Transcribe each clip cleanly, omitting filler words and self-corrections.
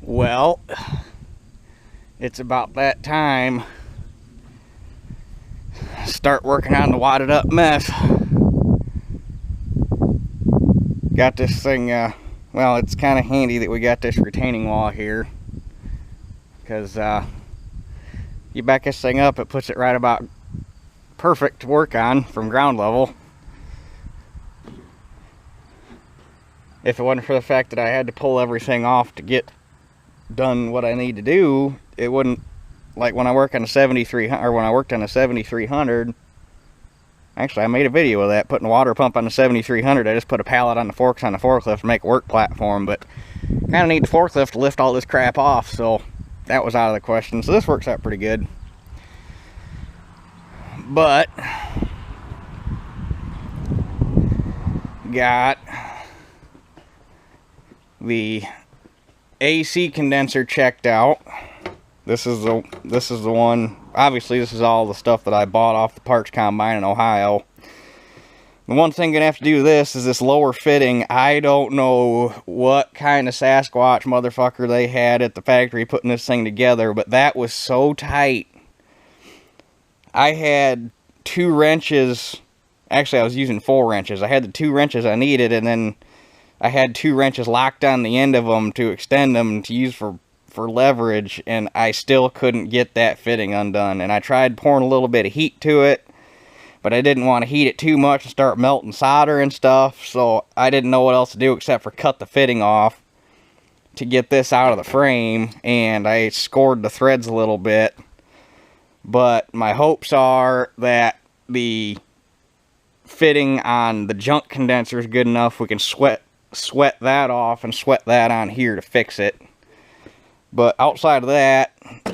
Well, it's about that time. Start working on the wadded up mess. Got this thing, well, it's kind of handy that we got this retaining wall here, because you back this thing up, it puts it right about perfect to work on from ground level. If it wasn't for the fact that I had to pull everything off to get done what I need to do, it wouldn't, like when I work on a 7300, or when I worked on a 7300. Actually, I made a video of that, putting a water pump on the 7300. I just put a pallet on the forks on the forklift to make a work platform, but kind of need the forklift to lift all this crap off, so that was out of the question. So this works out pretty good. But got the AC condenser checked out. This is the one. Obviously, this is all the stuff that I bought off the parts combine in Ohio. The one thing gonna have to do with this is this lower fitting. I don't know what kind of Sasquatch motherfucker they had at the factory putting this thing together, but that was so tight. I had 2 wrenches. Actually, I was using 4 wrenches. I had the 2 wrenches I needed, and then I had 2 wrenches locked on the end of them to extend them to use for leverage, and I still couldn't get that fitting undone. And I tried pouring a little bit of heat to it, but I didn't want to heat it too much and start melting solder and stuff, so I didn't know what else to do except for cut the fitting off to get this out of the frame, and I scored the threads a little bit. But my hopes are that the fitting on the junk condenser is good enough we can sweat that off and sweat that on here to fix it. But outside of that,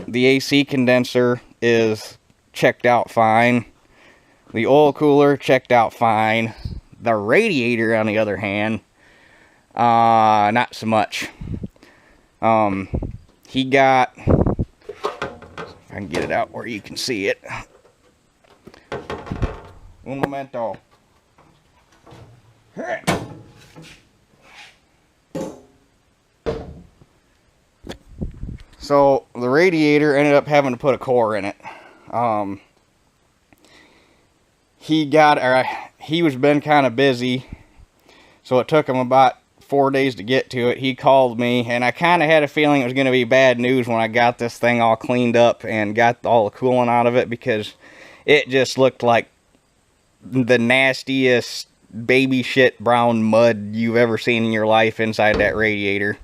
the AC condenser is checked out fine. The oil cooler checked out fine. The radiator, on the other hand, not so much. He got, if I can get it out where you can see it. Un momento. So the radiator ended up having to put a core in it. He was been kind of busy, so it took him about 4 days to get to it. He called me, and I kind of had a feeling it was going to be bad news when I got this thing all cleaned up and got all the coolant out of it, because it just looked like the nastiest baby shit brown mud you've ever seen in your life inside that radiator.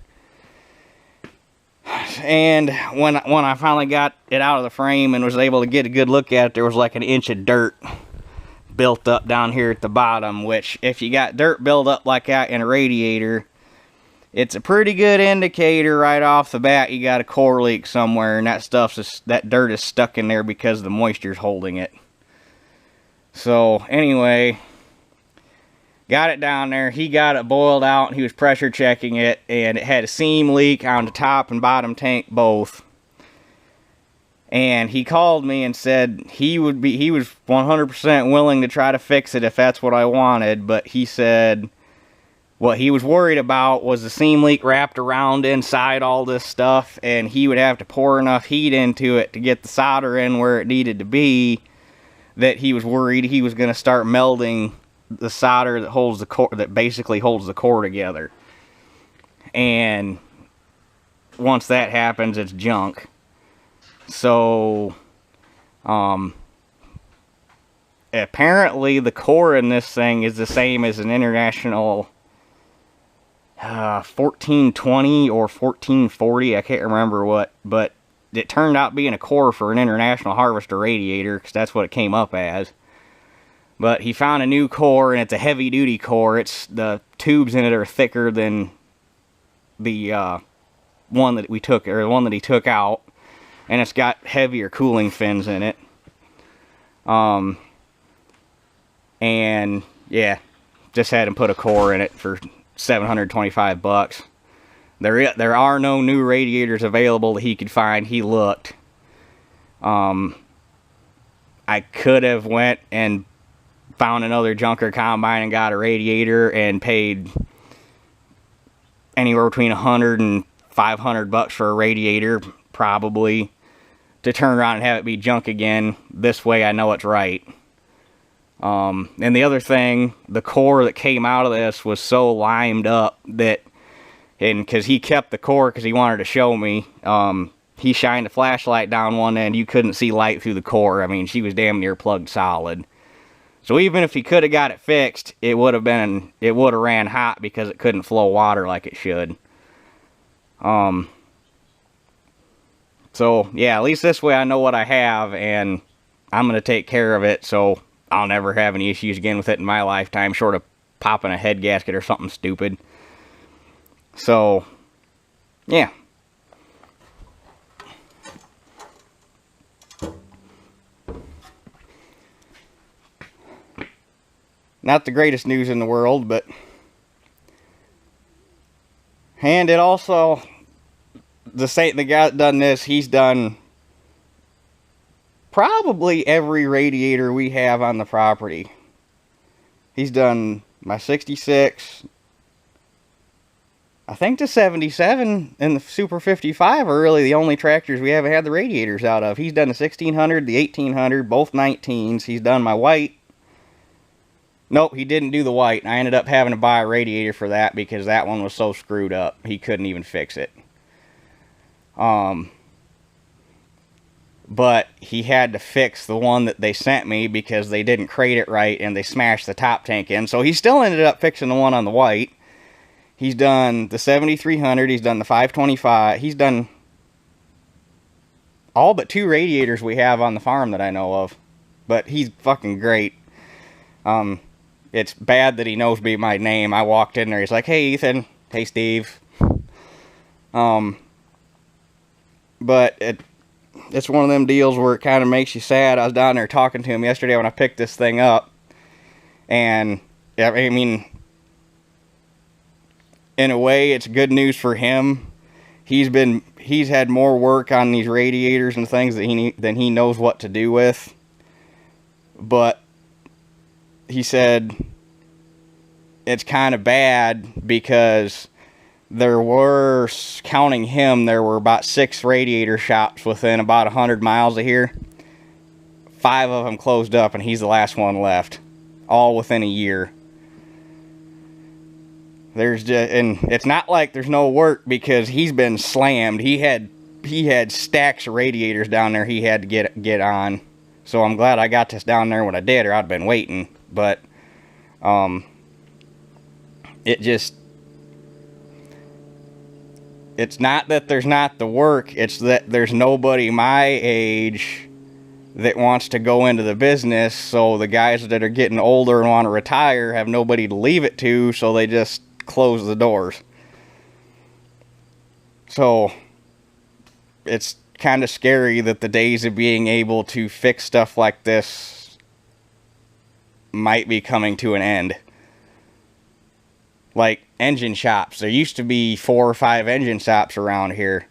And when I finally got it out of the frame and was able to get a good look at it, there was like an inch of dirt built up down here at the bottom, which if you got dirt built up like that in a radiator, it's a pretty good indicator right off the bat you got a core leak somewhere, and that dirt is stuck in there because the moisture's holding it. So anyway, got it down there. He got it boiled out, and he was pressure checking it, and it had a seam leak on the top and bottom tank both. And he called me and said he was 100% willing to try to fix it if that's what I wanted, but he said what he was worried about was the seam leak wrapped around inside all this stuff, and he would have to pour enough heat into it to get the solder in where it needed to be, that he was worried he was going to start melting the solder that holds the core, that basically holds the core together. And once that happens, it's junk. So apparently the core in this thing is the same as an international 1420 or 1440, I can't remember what, but it turned out being a core for an International Harvester radiator, because that's what it came up as. But he found a new core, and it's a heavy-duty core. It's the tubes in it are thicker than the one that we took, or the one that he took out, and it's got heavier cooling fins in it. And yeah, just had him put a core in it for $725. There are no new radiators available that he could find. He looked. I could have went and found another junker combine and got a radiator and paid anywhere between $150 $500 for a radiator, probably, to turn around and have it be junk again. This way I know it's right. And the other thing, the core that came out of this was so limed up that, and because he kept the core because he wanted to show me, he shined a flashlight down one end, you couldn't see light through the core. I mean, she was damn near plugged solid. So even if he could have got it fixed, it would have ran hot because it couldn't flow water like it should. So yeah, at least this way I know what I have, and I'm going to take care of it, so I'll never have any issues again with it in my lifetime, short of popping a head gasket or something stupid. So, yeah. Not the greatest news in the world, but... And it also... The guy that done this, he's done... probably every radiator we have on the property. He's done my 66... I think the 77 and the Super 55 are really the only tractors we haven't had the radiators out of. He's done the 1600, the 1800, both 19s. He's done my white. Nope, he didn't do the white. I ended up having to buy a radiator for that because that one was so screwed up. He couldn't even fix it. But he had to fix the one that they sent me because they didn't crate it right and they smashed the top tank in. So he still ended up fixing the one on the white. He's done the 7300, he's done the 525, he's done all but 2 radiators we have on the farm that I know of. But he's fucking great. It's bad that he knows me by name. I walked in there, he's like, "Hey Ethan," "Hey Steve." But it's one of them deals where it kind of makes you sad. I was down there talking to him yesterday when I picked this thing up. And, I mean... in a way, it's good news for him. He's had more work on these radiators and things than he knows what to do with. But he said it's kind of bad because counting him, there were about 6 radiator shops within about 100 miles of here. 5 of them closed up and he's the last one left. All within a year. And it's not like there's no work because he's been slammed. He had stacks of radiators down there he had to get on. So I'm glad I got this down there when I did, or I'd been waiting. But it's not that there's not the work, it's that there's nobody my age that wants to go into the business. So the guys that are getting older and want to retire have nobody to leave it to, so they just close the doors. So it's kind of scary that the days of being able to fix stuff like this might be coming to an end. Like engine shops, there used to be 4 or 5 engine shops around here.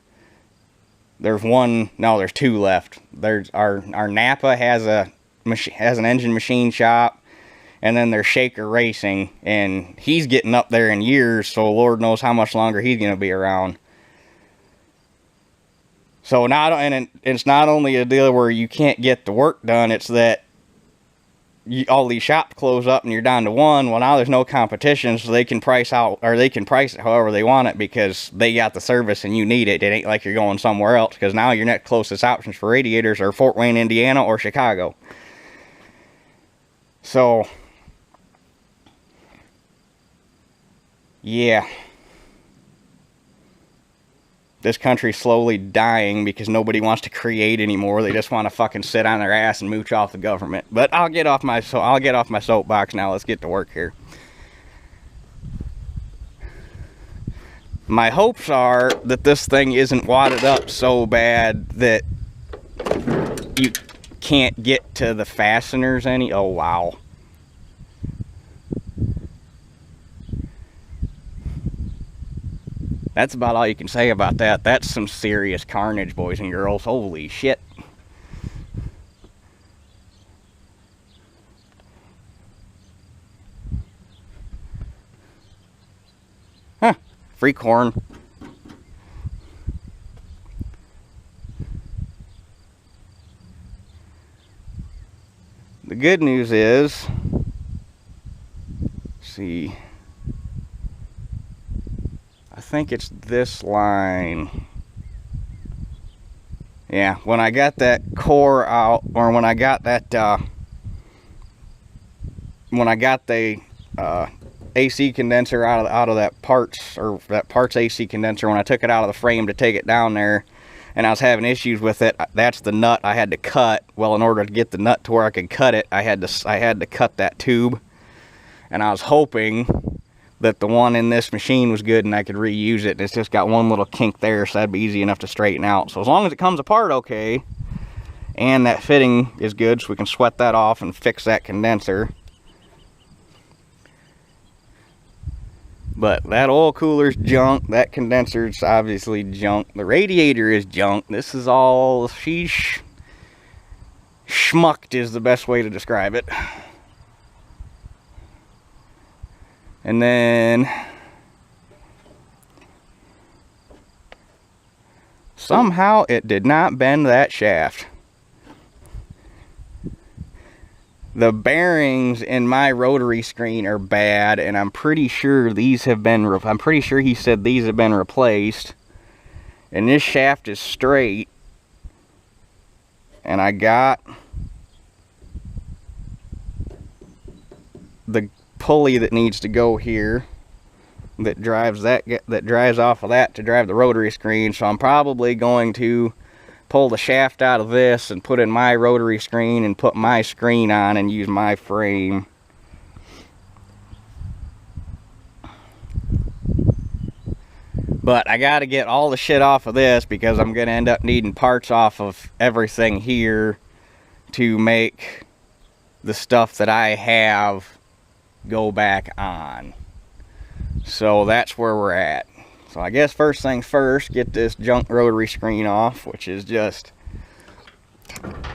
There's 2 left. There's our Napa has an engine machine shop. And then there's Shaker Racing, and he's getting up there in years, so Lord knows how much longer he's going to be around. So it's not only a deal where you can't get the work done, it's that all these shops close up and you're down to one. Well, now there's no competition, so they can price it however they want it because they got the service and you need it. It ain't like you're going somewhere else, because now your next closest options for radiators are Fort Wayne, Indiana, or Chicago. So... yeah. This country's slowly dying because nobody wants to create anymore. They just want to fucking sit on their ass and mooch off the government. But I'll get off my soapbox now. Let's get to work here. My hopes are that this thing isn't wadded up so bad that you can't get to the fasteners any. Oh wow. That's about all you can say about that. That's some serious carnage, boys and girls. Holy shit. Huh. Free corn. The good news is, let's see, I think it's this line. Yeah, when I got that core out, or when I got that, when I got the AC condenser out of that parts, or that parts AC condenser, when I took it out of the frame to take it down there, and I was having issues with it, that's the nut I had to cut. Well, in order to get the nut to where I could cut it, I had to cut that tube, and I was hoping that the one in this machine was good and I could reuse it. It's just got one little kink there, so that'd be easy enough to straighten out. So as long as it comes apart okay, and that fitting is good, so we can sweat that off and fix that condenser. But that oil cooler's junk, that condenser's obviously junk, the radiator is junk. This is all sheesh. Schmucked is the best way to describe it. And then somehow it did not bend that shaft. The bearings in my rotary screen are bad, and I'm pretty sure these have been, I'm pretty sure he said these have been replaced. And this shaft is straight. And I got the pulley that needs to go here that drives off of that to drive the rotary screen. So I'm probably going to pull the shaft out of this and put in my rotary screen and put my screen on and use my frame. But I got to get all the shit off of this, because I'm going to end up needing parts off of everything here to make the stuff that I have go back on. So that's where we're at. So I guess first things first, get this junk rotary screen off, which is just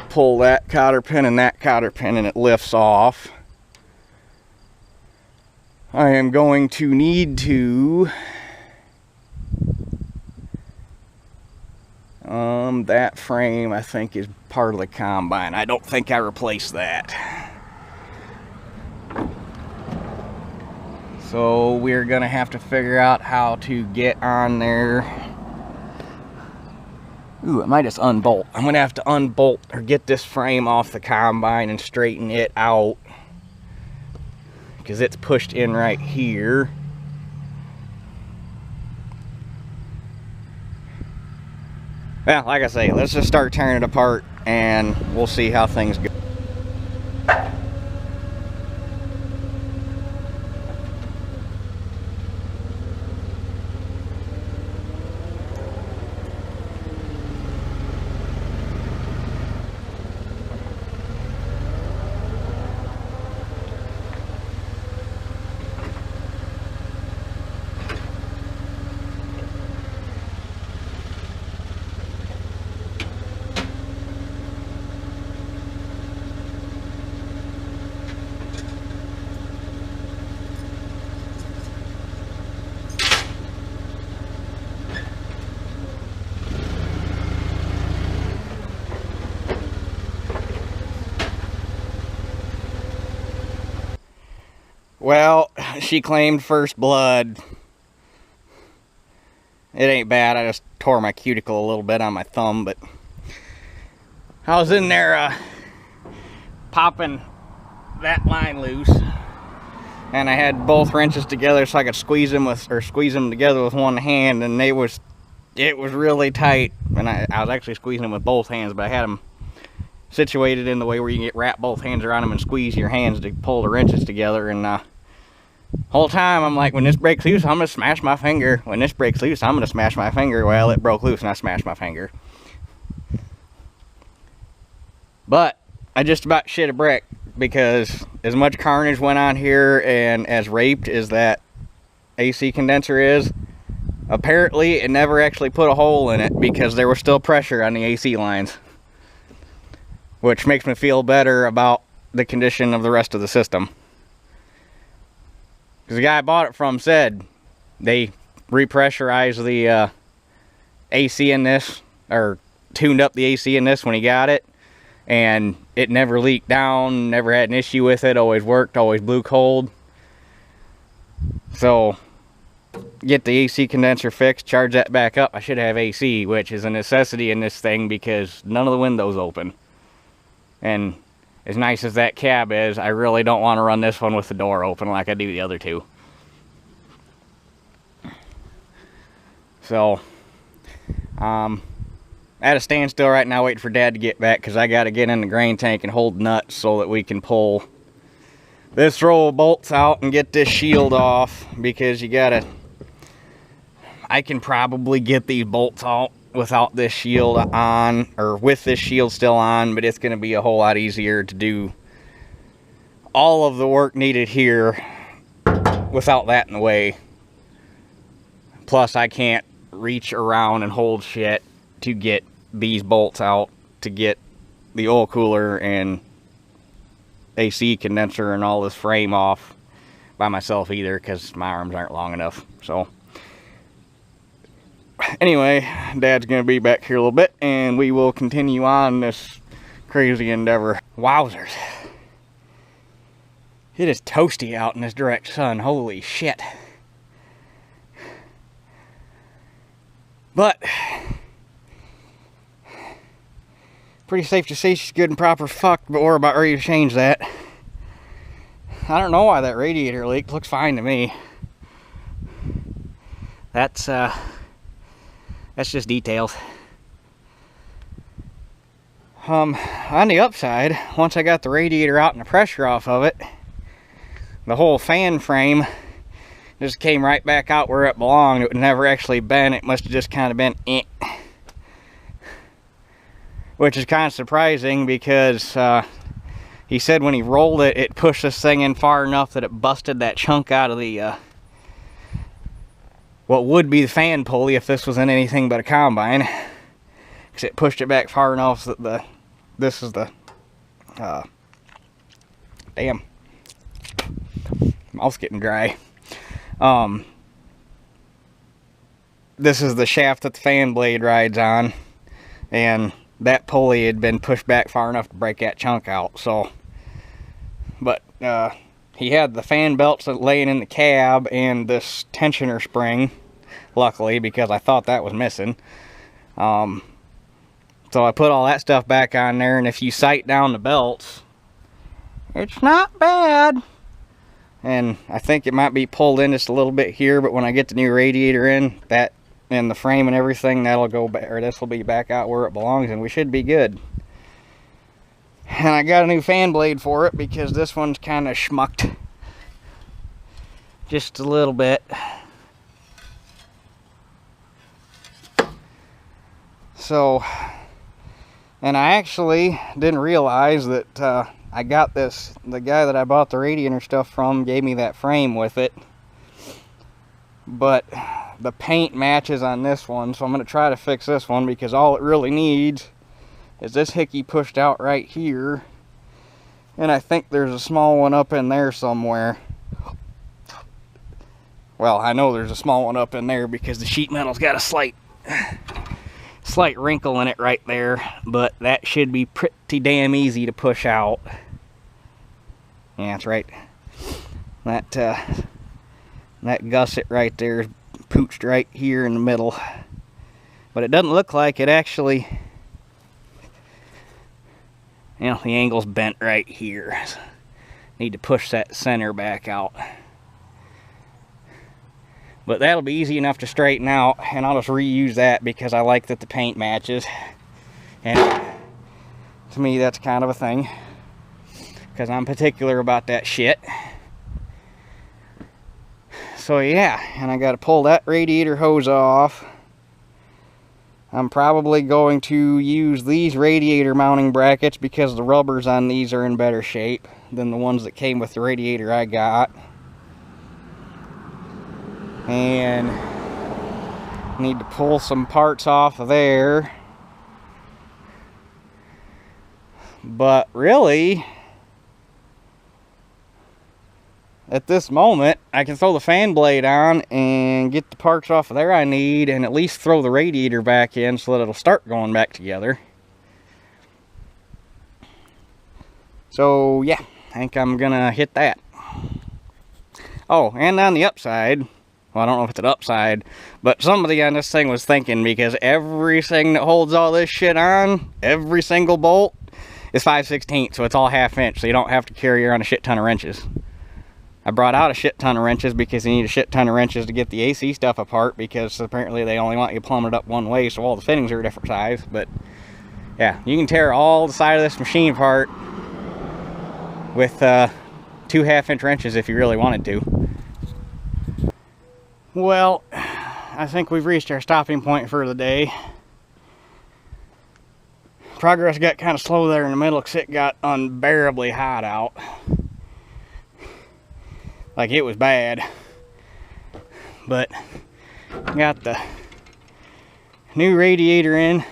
pull that cotter pin and that cotter pin and it lifts off. I am going to need to that frame, I think, is part of the combine. I don't think I replaced that. So we're gonna have to figure out how to get on there. Ooh, I might just unbolt. I'm gonna have to unbolt or get this frame off the combine and straighten it out, because it's pushed in right here. Well, like I say, let's just start tearing it apart and we'll see how things go. Well, she claimed first blood. It ain't bad. I just tore my cuticle a little bit on my thumb, but I was in there popping that line loose, and I had both wrenches together so I could squeeze them together with one hand, and it was really tight. And I was actually squeezing them with both hands, but I had them situated in the way where you can wrap both hands around them and squeeze your hands to pull the wrenches together. And whole time I'm like, when this breaks loose, I'm gonna smash my finger. When this breaks loose, I'm gonna smash my finger. Well, it broke loose and I smashed my finger. But I just about shit a brick, because as much carnage went on here and as raped as that AC condenser is, apparently it never actually put a hole in it, because there was still pressure on the AC lines, which makes me feel better about the condition of the rest of the system. Because the guy I bought it from said they repressurized the AC in this, or tuned up the AC in this when he got it, and it never leaked down, never had an issue with it, always worked, always blew cold. So get the AC condenser fixed, charge that back up. I should have AC, which is a necessity in this thing because none of the windows open. And as nice as that cab is, I really don't want to run this one with the door open like I do the other two. So, at a standstill right now waiting for Dad to get back because I got to get in the grain tank and hold nuts so that we can pull this row of bolts out and get this shield off, because you gotta, I can probably get these bolts out without this shield on, or with this shield still on, but it's going to be a whole lot easier to do all of the work needed here without that in the way. Plus I can't reach around and hold shit to get these bolts out to get the oil cooler and AC condenser and all this frame off by myself either, because my arms aren't long enough. So anyway, Dad's gonna be back here a little bit and we will continue on this crazy endeavor. Wowzers, it is toasty out in this direct sun. Holy shit. But pretty safe to say she's good and proper fucked, but we're about ready to change that. I don't know why that radiator leaked. Looks fine to me. That's just details. On the upside, once I got the radiator out and the pressure off of it, the whole fan frame just came right back out where it belonged. It would never actually been. It must have just kind of been which is kind of surprising, because he said when he rolled it, it pushed this thing in far enough that it busted that chunk out of the what would be the fan pulley if this was in anything but a combine, because it pushed it back far enough that this is the damn, mouth's getting dry. This is the shaft that the fan blade rides on, and that pulley had been pushed back far enough to break that chunk out. So, but he had the fan belts laying in the cab and this tensioner spring, luckily, because I thought that was missing. So I put all that stuff back on there, and if you sight down the belts, it's not bad. And I think it might be pulled in just a little bit here, but when I get the new radiator in, that and the frame and everything, that'll go back, or this will be back out where it belongs, and we should be good. And I got a new fan blade for it because this one's kind of schmucked just a little bit. So, and I actually didn't realize that I got this, the guy that I bought the Radiator stuff from gave me that frame with it, but the paint matches on this one, so I'm going to try to fix this one, because all it really needs is this hickey pushed out right here, and I think there's a small one up in there somewhere. Well, I know there's a small one up in there because the sheet metal's got a slight wrinkle in it right there, but that should be pretty damn easy to push out. Yeah, that's right. That gusset right there is pooched right here in the middle, but it doesn't look like it actually, you know, the angle's bent right here. Need to push that center back out, but that'll be easy enough to straighten out, and I'll just reuse that because I like that the paint matches, and to me that's kind of a thing, because I'm particular about that shit. So yeah, and I got to pull that radiator hose off. I'm probably going to use these radiator mounting brackets because the rubbers on these are in better shape than the ones that came with the radiator I got. And need to pull some parts off of there. But really, at this moment, I can throw the fan blade on and get the parts off of there I need, and at least throw the radiator back in so that it'll start going back together. So yeah, I think I'm gonna hit that. Oh, and on the upside, well, I don't know if it's an upside, but somebody on this thing was thinking, because everything that holds all this shit on, every single bolt, is 5/16, so it's all 1/2 inch, so you don't have to carry around a shit ton of wrenches. I brought out a shit ton of wrenches because you need a shit ton of wrenches to get the AC stuff apart, because apparently they only want you plumbeted up one way, so all the fittings are a different size. But yeah, you can tear all the side of this machine apart with 2 1/2 inch wrenches if you really wanted to. Well, I think we've reached our stopping point for the day. Progress got kind of slow there in the middle because it got unbearably hot out. Like, it was bad. But got the new radiator in.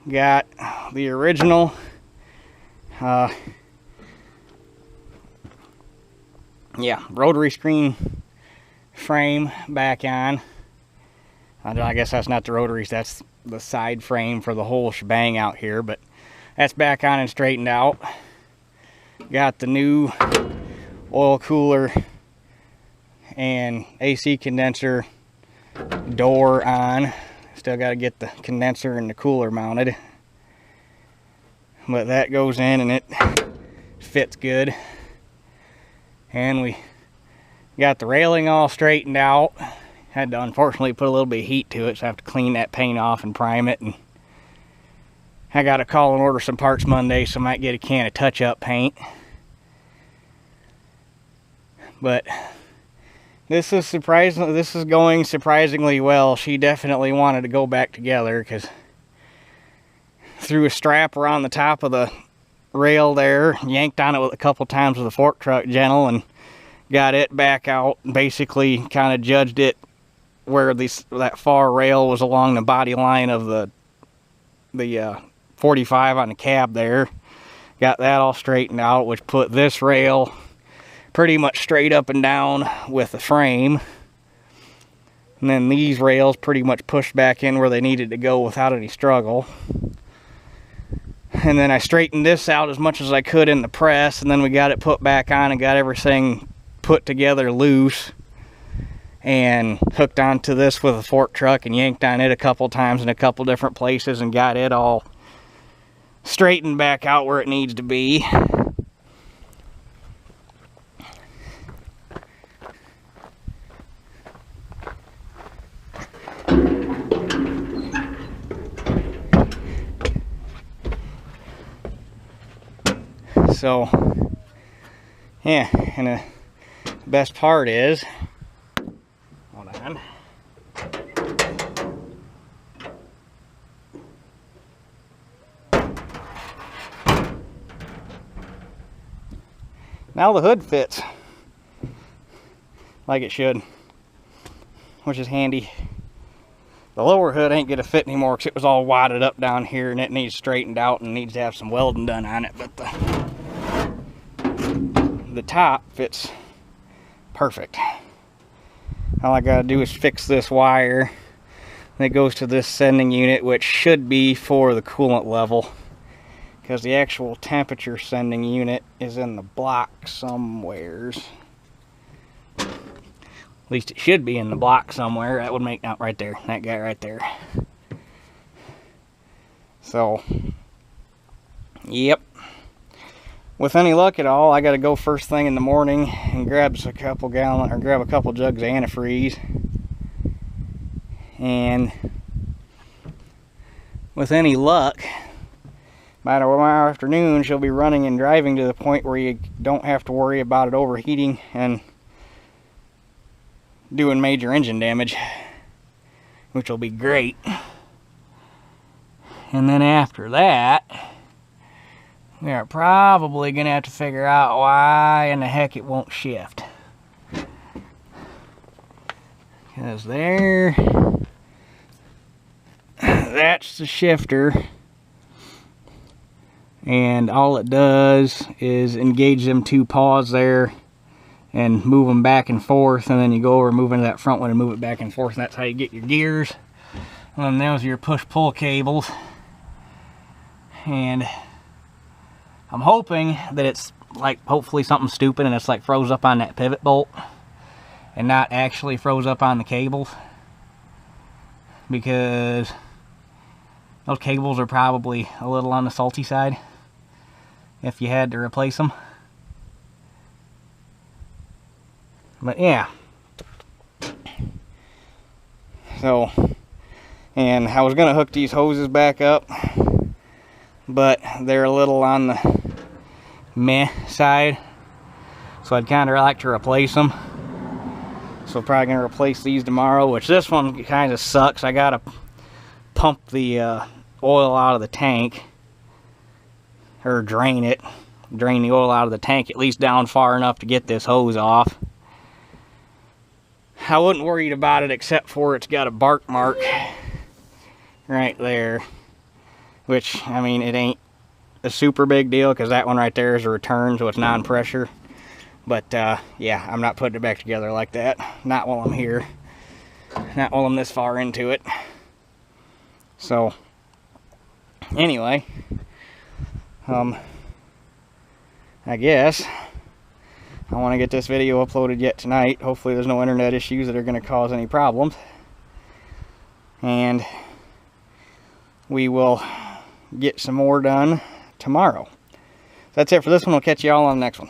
Got the original rotary screen frame back on. I guess that's not the rotaries, that's the side frame for the whole shebang out here, but that's back on and straightened out. Got the new oil cooler and AC condenser door on. Still got to get the condenser and the cooler mounted, but that goes in and it fits good. And we got the railing all straightened out. Had to unfortunately put a little bit of heat to it, so I have to clean that paint off and prime it. And I got to call and order some parts Monday, so I might get a can of touch-up paint. But this is going surprisingly well. She definitely wanted to go back together, because threw a strap around the top of the rail there, yanked on it a couple times with a fork truck gentle, and got it back out. Basically kind of judged it where that far rail was along the body line of the 45 on the cab there. Got that all straightened out, which put this rail pretty much straight up and down with the frame. And then these rails pretty much pushed back in where they needed to go without any struggle. And then I straightened this out as much as I could in the press, and then we got it put back on and got everything put together loose and hooked onto this with a fork truck and yanked on it a couple times in a couple different places and got it all straightened back out where it needs to be. So yeah, and the best part is, hold on, now the hood fits like it should, which is handy. The lower hood ain't gonna fit anymore because it was all wadded up down here and it needs straightened out and needs to have some welding done on it, but the top fits perfect. All I gotta do is fix this wire that goes to this sending unit, which should be for the coolant level, because the actual temperature sending unit is in the block somewheres. At least it should be in the block somewhere. That would make out right there, that guy right there. So yep, with any luck at all, I got to go first thing in the morning and grab a couple jugs of antifreeze. And with any luck, by tomorrow afternoon, she'll be running and driving to the point where you don't have to worry about it overheating and doing major engine damage, which will be great. And then after that, we are probably going to have to figure out why in the heck it won't shift. Because that's the shifter. And all it does is engage them two paws there and move them back and forth. And then you go over and move into that front one and move it back and forth. And that's how you get your gears. And those are your push-pull cables. And I'm hoping that it's like hopefully something stupid and it's like froze up on that pivot bolt and not actually froze up on the cables, because those cables are probably a little on the salty side if you had to replace them. But yeah, so, and I was gonna hook these hoses back up, but they're a little on the meh side, so I'd kind of like to replace them. So probably gonna replace these tomorrow, which this one kind of sucks. I gotta pump the oil out of the tank, or drain the oil out of the tank at least down far enough to get this hose off. I wasn't worried about it, except for it's got a bark mark right there, which, I mean, it ain't a super big deal because that one right there is a return, so it's non-pressure. But yeah, I'm not putting it back together like that, not while I'm here, not while I'm this far into it. So anyway, I guess I want to get this video uploaded yet tonight. Hopefully there's no internet issues that are going to cause any problems, and we will get some more done tomorrow. That's it for this one. We'll catch you all on the next one.